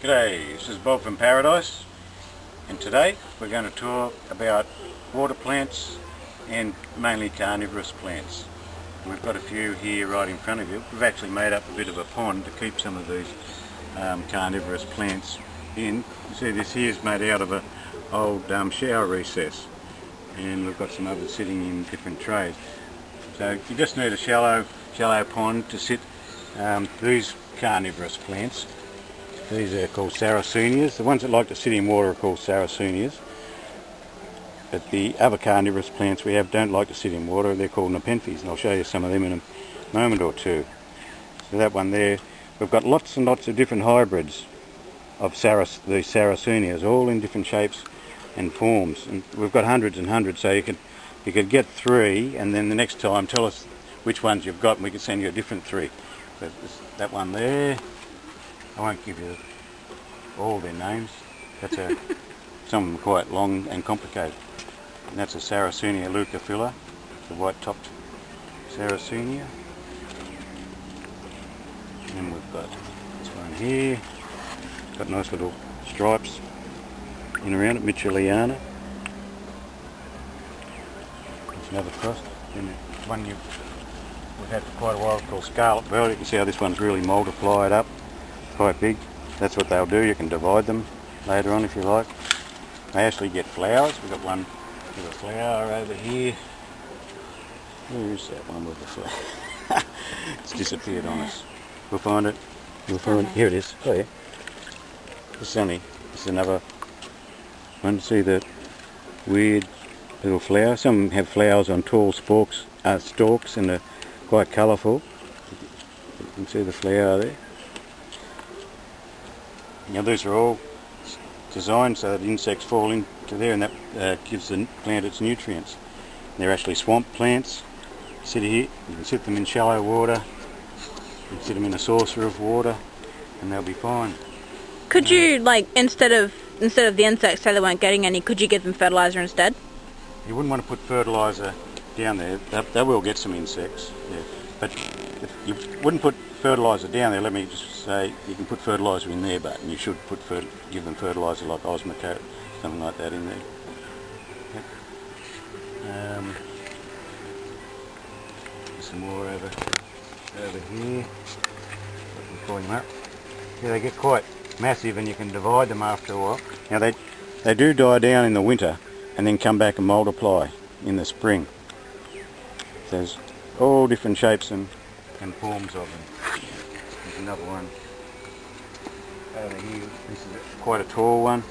G'day, this is Bob from Paradise, and today we're going to talk about water plants and mainly carnivorous plants. We've got a few here right in front of you. We've actually made up a bit of a pond to keep some of these carnivorous plants in. You see this here is made out of an old shower recess, and we've got some others sitting in different trays. So you just need a shallow pond to sit these carnivorous plants. These are called Sarracenias. The ones that like to sit in water are called Sarracenias. But the other carnivorous plants we have don't like to sit in water. They're called Nepenthes, and I'll show you some of them in a moment or two. So that one there, we've got lots and lots of different hybrids of these Sarracenias, all in different shapes and forms. And we've got hundreds and hundreds, so you could get 3, and then the next time tell us which ones you've got, and we can send you a different 3. So that one there. I won't give you all their names. That's some of them quite long and complicated. And that's a Sarracenia leucophila, the white-topped Sarracenia. And then we've got this one here. It's got nice little stripes in around it, Mitchellana. There's another cross. And one we've had for quite a while called Scarlet Bell. You can see how this one's really multiplied up. Quite big. That's what they'll do. You can divide them later on if you like. They actually get flowers. We've got one with a flower over here. Where is that one with the flower? It's disappeared on us. We'll find it. We'll find it. Here it is. Oh yeah. This is another one. See the weird little flower. Some have flowers on tall stalks and they're quite colourful. You can see the flower there. Now these are all designed so that insects fall into there, and that gives the plant its nutrients. They're actually swamp plants. Sit here, you can sit them in shallow water, you can sit them in a saucer of water, and they'll be fine. Could you, like, instead of the insects, say they weren't getting any, could you give them fertiliser instead? You wouldn't want to put fertiliser down there. They will get some insects, yeah. But you wouldn't put fertiliser down there. Let me just say, you can put fertiliser in there, but you should give them fertiliser like Osmocote, something like that in there. Yep. Some more over here. Let me pull them up. Yeah, they get quite massive, and you can divide them after a while. Now they do die down in the winter, and then come back and multiply in the spring. There's all different shapes and forms of them. There's another one over here. This is quite a tall one,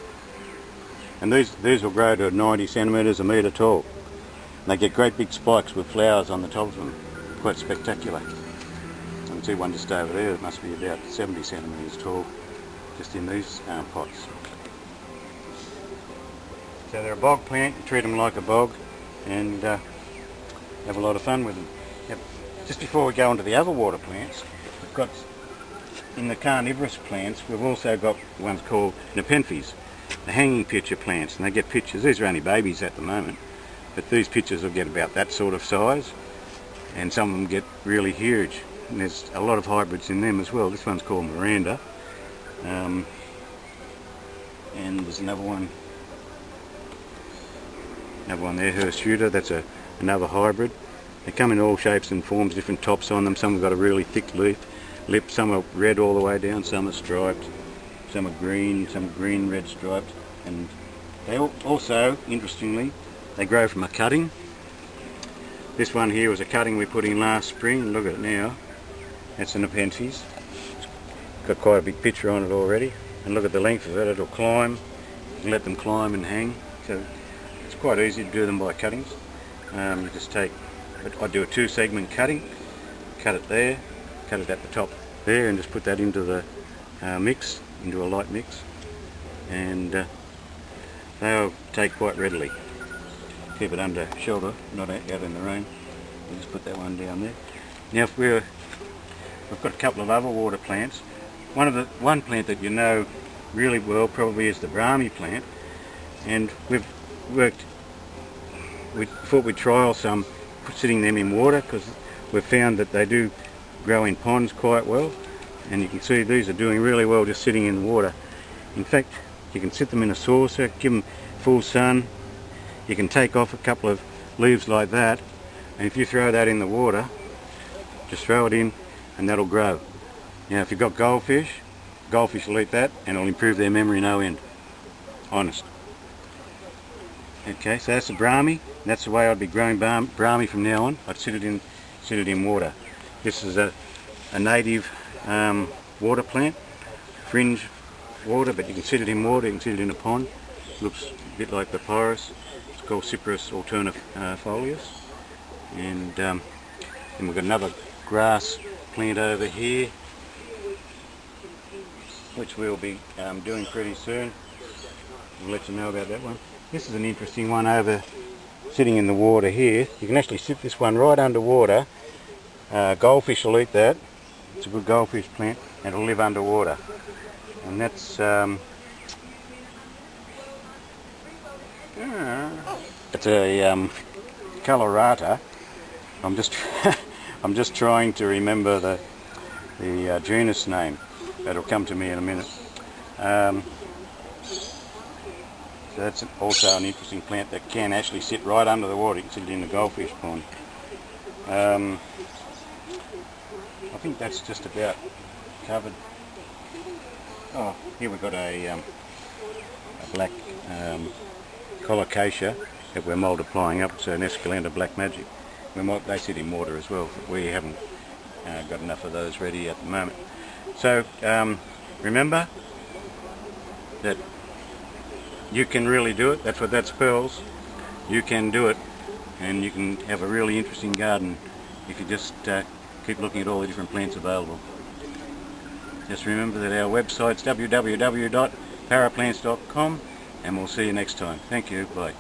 and these will grow to 90 centimetres, a metre tall. And they get great big spikes with flowers on the top of them. Quite spectacular. You can see one just over there. It must be about 70 centimetres tall, just in these pots. So they're a bog plant. You treat them like a bog, and have a lot of fun with them. Yep. Just before we go on to the other water plants, we've got, in the carnivorous plants, we've also got ones called Nepenthes, the hanging pitcher plants, and they get pitchers. These are only babies at the moment, but these pitchers will get about that sort of size, and some of them get really huge. And there's a lot of hybrids in them as well. This one's called Miranda, and there's another one there, Hirsuta. That's another hybrid. They come in all shapes and forms, different tops on them. Some have got a really thick lip, some are red all the way down, some are striped, some are green, red striped. And they also, interestingly, they grow from a cutting. This one here was a cutting we put in last spring, and look at it now. That's a Nepenthes. It's got quite a big picture on it already. And look at the length of it, it'll climb. You can let them climb and hang. So it's quite easy to do them by cuttings. You just take, I do a 2-segment cutting, cut it there, cut it at the top there, and just put that into the mix, into a light mix, and they'll take quite readily. Keep it under shelter, not out in the rain. We'll just put that one down there. Now we've got a couple of other water plants. One plant that you know really well probably is the Brahmi plant, and we thought we'd trial some sitting them in water, because we've found that they do grow in ponds quite well, and you can see these are doing really well just sitting in the water. In fact, you can sit them in a saucer, give them full sun. You can take off a couple of leaves like that, and if you throw that in the water, just throw it in and that'll grow. Now if you've got goldfish will eat that and it'll improve their memory no end. Honest. Okay, so that's the brahmi. That's the way I'd be growing brahmi from now on. I'd sit it in water. This is a native water plant, fringe water, but you can sit it in water, you can sit it in a pond. Looks a bit like papyrus. It's called Cyperus alternifolius. And then we've got another grass plant over here, which we'll be doing pretty soon. We'll let you know about that one. This is an interesting one over sitting in the water here. You can actually sit this one right underwater. Goldfish will eat that. It's a good goldfish plant and it'll live underwater. And that's it's a colorata. I'm just trying to remember the genus name. That'll come to me in a minute. So that's also an interesting plant that can actually sit right under the water. You can sit it in the goldfish pond. I think that's just about covered. Oh, here we've got a black colocasia that we're multiplying up. It's an Escalenta Black Magic. They sit in water as well, but we haven't got enough of those ready at the moment. So remember that you can really do it. That's what that spells. You can do it, and you can have a really interesting garden if you just keep looking at all the different plants available. Just remember that our website's www.paraplants.com, and we'll see you next time. Thank you. Bye.